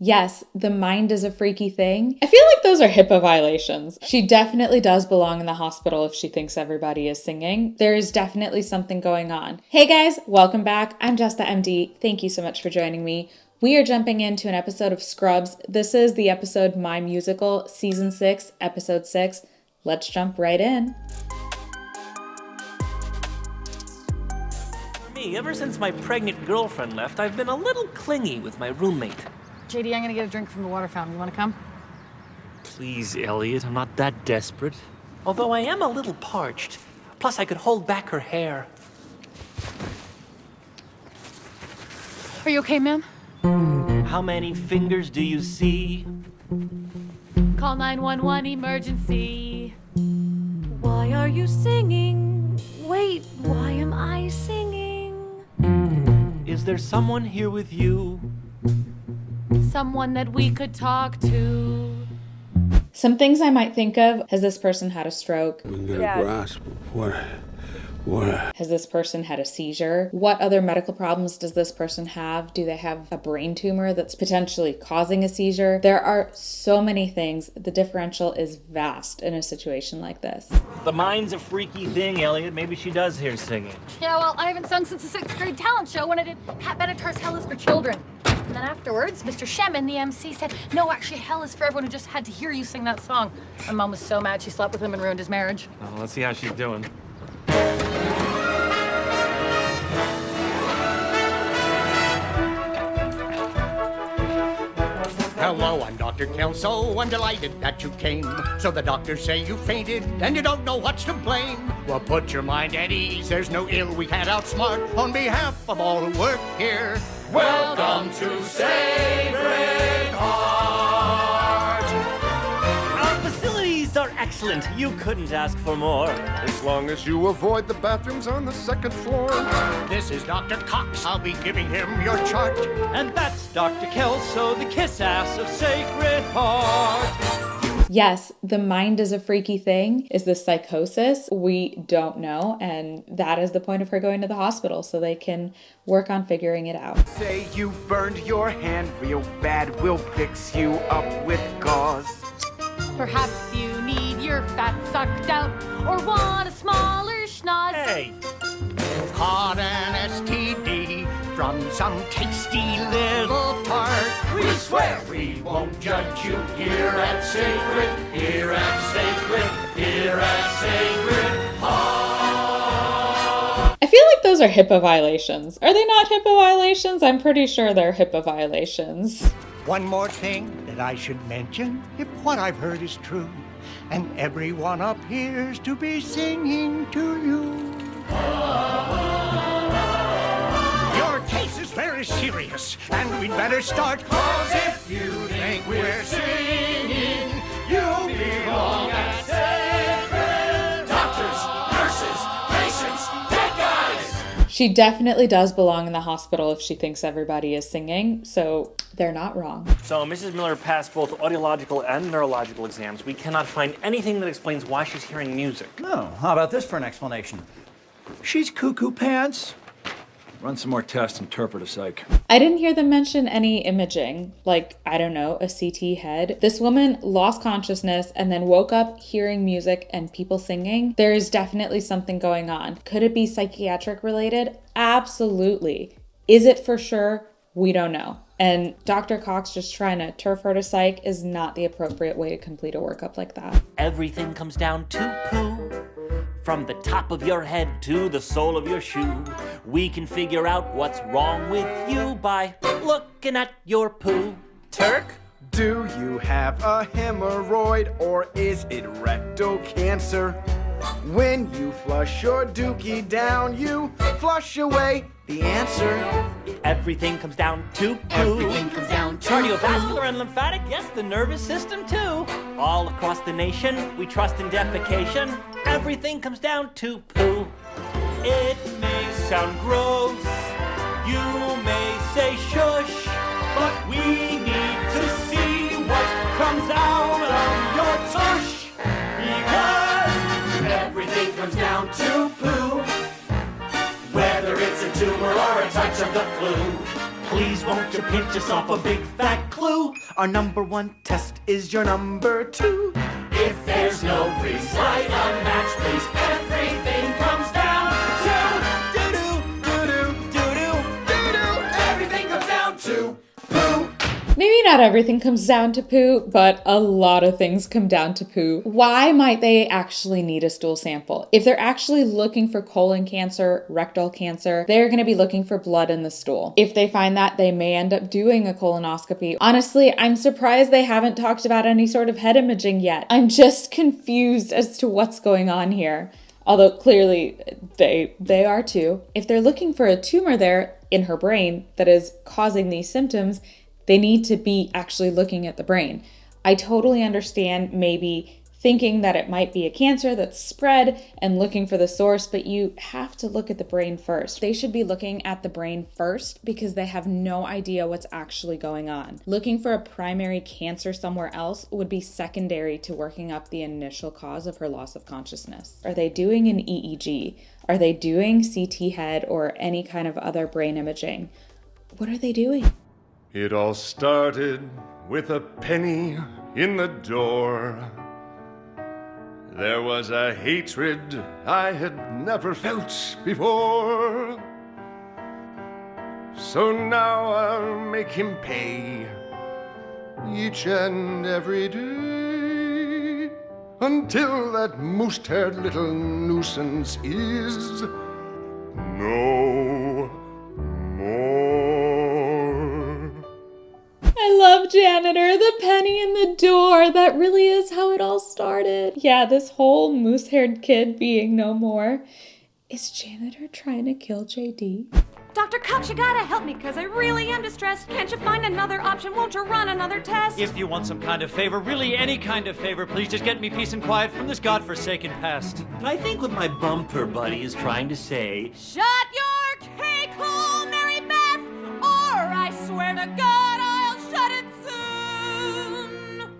Yes, the mind is a freaky thing. I feel like those are HIPAA violations. She definitely does belong in the hospital if she thinks everybody is singing. There is definitely something going on. Hey guys, welcome back. I'm Jess the MD. Thank you so much for joining me. We are jumping into an episode of Scrubs. This is the episode My Musical, Season 6, Episode 6. Let's jump right in. For me, ever since my pregnant girlfriend left, I've been a little clingy with my roommate. JD, I'm gonna get a drink from the water fountain. You wanna come? Please, Elliot, I'm not that desperate. Although I am a little parched. Plus, I could hold back her hair. Are you okay, ma'am? How many fingers do you see? Call 911 emergency. Why are you singing? Wait, why am I singing? Is there someone here with you? Someone that we could talk to. Some things I might think of. Has this person had a stroke? I'm gonna grasp what? Has this person had a seizure? What other medical problems does this person have? Do they have a brain tumor that's potentially causing a seizure? There are so many things. The differential is vast in a situation like this. The mind's a freaky thing, Elliot. Maybe she does hear singing. Yeah, well, I haven't sung since the 6th grade talent show when I did Pat Benatar's Hell is for Children. And then afterwards, Mr. Shemin, the MC, said, no, actually, hell is for everyone who just had to hear you sing that song. My mom was so mad she slept with him and ruined his marriage. Oh, let's see how she's doing. Hello, I'm Dr. Kelso. I'm delighted that you came. So the doctors say you fainted and you don't know what's to blame. Well, put your mind at ease. There's no ill we can't outsmart. On behalf of all who work here, welcome to Sacred Heart. Our facilities are excellent. You couldn't ask for more. As long as you avoid the bathrooms on the second floor. This is Dr. Cox. I'll be giving him your chart. And that's Dr. Kelso, the kiss-ass of Sacred Heart. Yes, the mind is a freaky thing. Is this psychosis? We don't know. And that is the point of her going to the hospital so they can work on figuring it out. Say you burned your hand real bad, we'll fix you up with gauze. Perhaps you need your fat sucked out or want a smaller schnoz. Hey, Caught an STD from some tasty little tart. We swear we won't judge you here at Sacred Heart. I feel like those are HIPAA violations. Are they not HIPAA violations? I'm pretty sure they're HIPAA violations. One more thing that I should mention, if what I've heard is true, and everyone appears to be singing to you. Your case is very serious, and we'd better start, 'cause if you think we're singing, you belong at Sacred. Doctors, nurses, patients, dead guys! She definitely does belong in the hospital if she thinks everybody is singing, so they're not wrong. so Mrs. Miller passed both audiological and neurological exams. We cannot find anything that explains why she's hearing music. No, how about this for an explanation? She's cuckoo pants. Run some more tests, interpret a psych. I didn't hear them mention any imaging, like, I don't know, a CT head. This woman lost consciousness and then woke up hearing music and people singing. There is definitely something going on. Could it be psychiatric related? Absolutely. Is it for sure? We don't know. And Dr. Cox just trying to turf her to psych is not the appropriate way to complete a workup like that. Everything comes down to poo. From the top of your head to the sole of your shoe. We can figure out what's wrong with you by looking at your poo. Turk? Do you have a hemorrhoid or is it rectal cancer? When you flush your dookie down, you flush away the answer. Everything comes down to poo. Everything comes down to Cardiovascular and lymphatic, yes, the nervous system too. All across the nation, we trust in defecation. Everything comes down to poo. It may sound gross, you may say shush, but we need to see what comes out of your tush. Because everything comes down to poo. Whether it's a tumor or a touch of the flu. Please won't you pinch us off a big fat clue. Our number one test is your number two. If there's no breeze, light a match, please. Everything comes down to doo-doo, doo-doo, doo-doo, doo-doo. Everything comes down to poo. Maybe not everything comes down to poo, but a lot of things come down to poo. Why might they actually need a stool sample? If they're actually looking for colon cancer, rectal cancer, they're going to be looking for blood in the stool. If they find that, they may end up doing a colonoscopy. Honestly, I'm surprised they haven't talked about any sort of head imaging yet. I'm just confused as to what's going on here. Although clearly they are too. If they're looking for a tumor there in her brain that is causing these symptoms, they need to be actually looking at the brain. I totally understand maybe thinking that it might be a cancer that's spread and looking for the source, but you have to look at the brain first. They should be looking at the brain first because they have no idea what's actually going on. Looking for a primary cancer somewhere else would be secondary to working up the initial cause of her loss of consciousness. Are they doing an EEG? Are they doing CT head or any kind of other brain imaging? What are they doing? It all started with a penny in the door. There was a hatred I had never felt before. So now I'll make him pay each and every day until that moose-haired little nuisance is no more. I love Janitor, the penny in the door. That really is how it all started. Yeah, this whole moose-haired kid being no more. Is Janitor trying to kill JD? Dr. Cox, you gotta help me, because I really am distressed. Can't you find another option? Won't you run another test? If you want some kind of favor, really any kind of favor, please just get me peace and quiet from this godforsaken past. I think what my bumper buddy is trying to say. Shut your cake hole, Mary Beth, or I swear to God I'll shut it soon.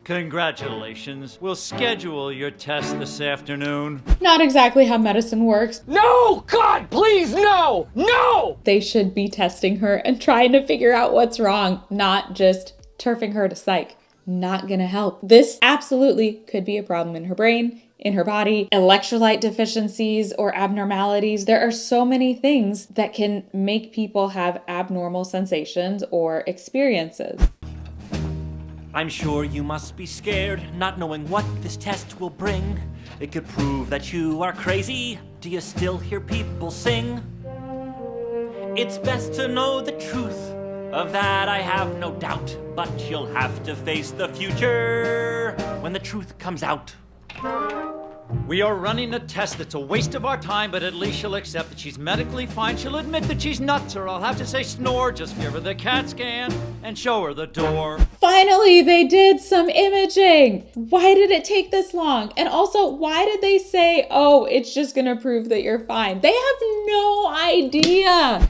Congratulations. We'll schedule your test this afternoon. Not exactly how medicine works. No! God, please, no! No! They should be testing her and trying to figure out what's wrong, not just turfing her to psych. Not gonna help. This absolutely could be a problem in her brain, in her body, electrolyte deficiencies or abnormalities. There are so many things that can make people have abnormal sensations or experiences. I'm sure you must be scared, not knowing what this test will bring. It could prove that you are crazy. Do you still hear people sing? It's best to know the truth. Of that I have no doubt. But you'll have to face the future when the truth comes out. We are running a test that's a waste of our time, but at least she'll accept that she's medically fine. She'll admit that she's nuts, or I'll have to say snore. Just give her the CAT scan and show her the door. Finally, they did some imaging. Why did it take this long? And also, why did they say, oh, it's just gonna prove that you're fine? They have no idea.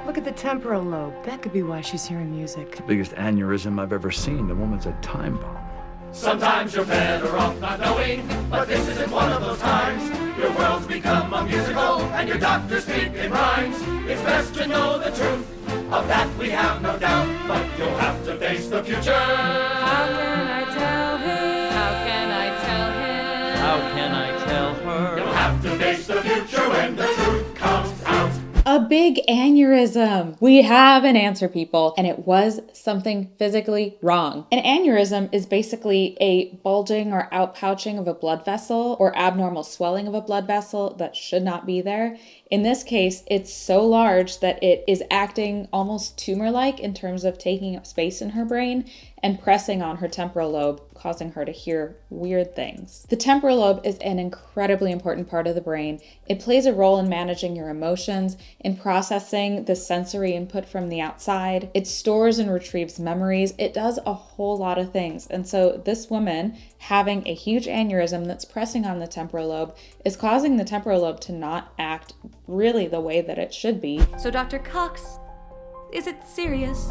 Look at the temporal lobe. That could be why she's hearing music. The biggest aneurysm I've ever seen. The woman's a time bomb. Sometimes you're better off not knowing, but this isn't one of those times. Your world's become a musical, and your doctors speak in rhymes. It's best to know the truth, of that we have no doubt, but you'll have to face the future. How can I tell him? How can I tell him? How can I tell her? You'll have to face the future when the truth comes out. A big aneurysm. We have an answer, people, and it was something physically wrong. An aneurysm is basically a bulging or outpouching of a blood vessel or abnormal swelling of a blood vessel that should not be there. In this case, it's so large that it is acting almost tumor-like in terms of taking up space in her brain and pressing on her temporal lobe, causing her to hear weird things. The temporal lobe is an incredibly important part of the brain. It plays a role in managing your emotions, in processing the sensory input from the outside. It stores and retrieves memories. It does a whole lot of things. And so this woman having a huge aneurysm that's pressing on the temporal lobe is causing the temporal lobe to not act really the way that it should be. So, Dr. Cox, is it serious?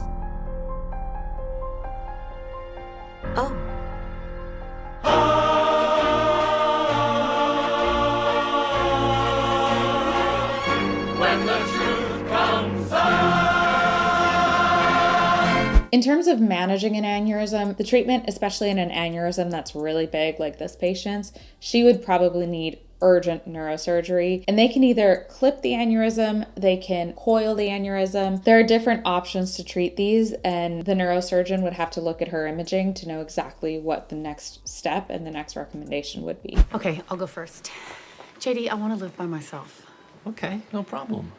Oh. When the truth comes out. In terms of managing an aneurysm, the treatment, especially in an aneurysm that's really big like this patient's, she would probably need urgent neurosurgery, and they can either clip the aneurysm, they can coil the aneurysm. There are different options to treat these, and the neurosurgeon would have to look at her imaging to know exactly what the next step and the next recommendation would be. Okay, I'll go first. JD, I want to live by myself. Okay, no problem.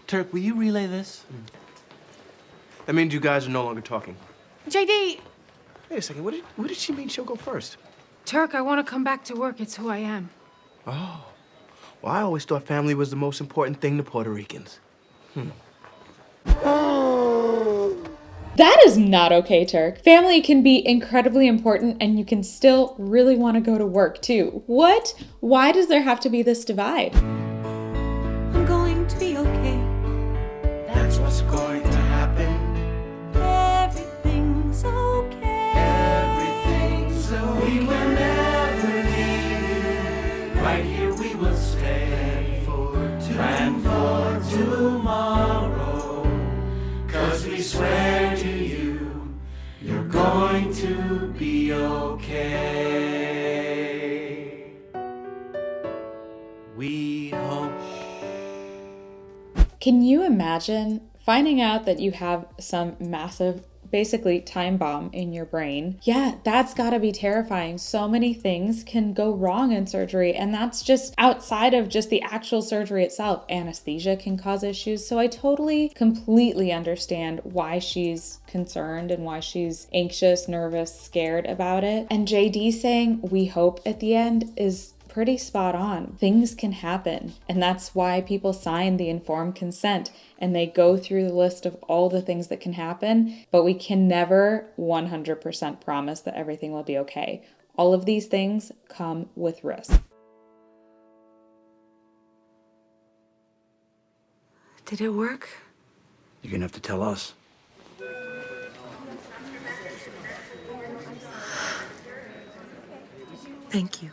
Turk, will you relay this? That means you guys are no longer talking. JD! Wait a second, what did she mean she'll go first? Turk, I want to come back to work. It's who I am. Oh. Well, I always thought family was the most important thing to Puerto Ricans. That is not okay, Turk. Family can be incredibly important and you can still really want to go to work too. What? Why does there have to be this divide? I'm going to be okay. That's what's going to happen. Everything's okay. Everything's okay. We will never leave you. Right here we will stay and for tomorrow. 'Cause we swear to you, you're going to be okay. We hope. Can you imagine finding out that you have some massive, basically time bomb in your brain? Yeah, that's gotta be terrifying. So many things can go wrong in surgery, and that's just outside of just the actual surgery itself. Anesthesia can cause issues. So I totally, completely understand why she's concerned and why she's anxious, nervous, scared about it. And JD saying, "we hope" at the end is pretty spot on. Things can happen, and that's why people sign the informed consent and they go through the list of all the things that can happen, but we can never 100% promise that everything will be okay. All of these things come with risk. Did it work? You're gonna have to tell us. Thank you.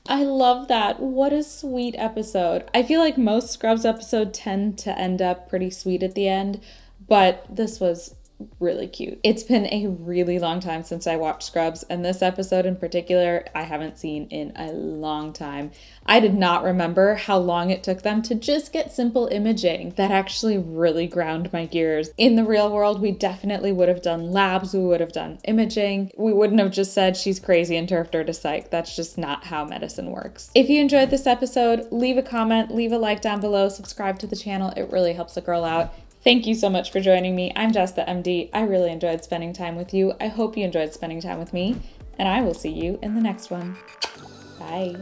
I love that. What a sweet episode. I feel like most Scrubs episodes tend to end up pretty sweet at the end, but this was really cute. It's been a really long time since I watched Scrubs, and this episode in particular, I haven't seen in a long time. I did not remember how long it took them to just get simple imaging. That actually really ground my gears. In the real world, we definitely would have done labs, we would have done imaging. We wouldn't have just said she's crazy and turfed her to psych. That's just not how medicine works. If you enjoyed this episode, leave a comment, leave a like down below, subscribe to the channel. It really helps a girl out. Thank you so much for joining me. I'm Jess the MD. I really enjoyed spending time with you. I hope you enjoyed spending time with me, and I will see you in the next one. Bye.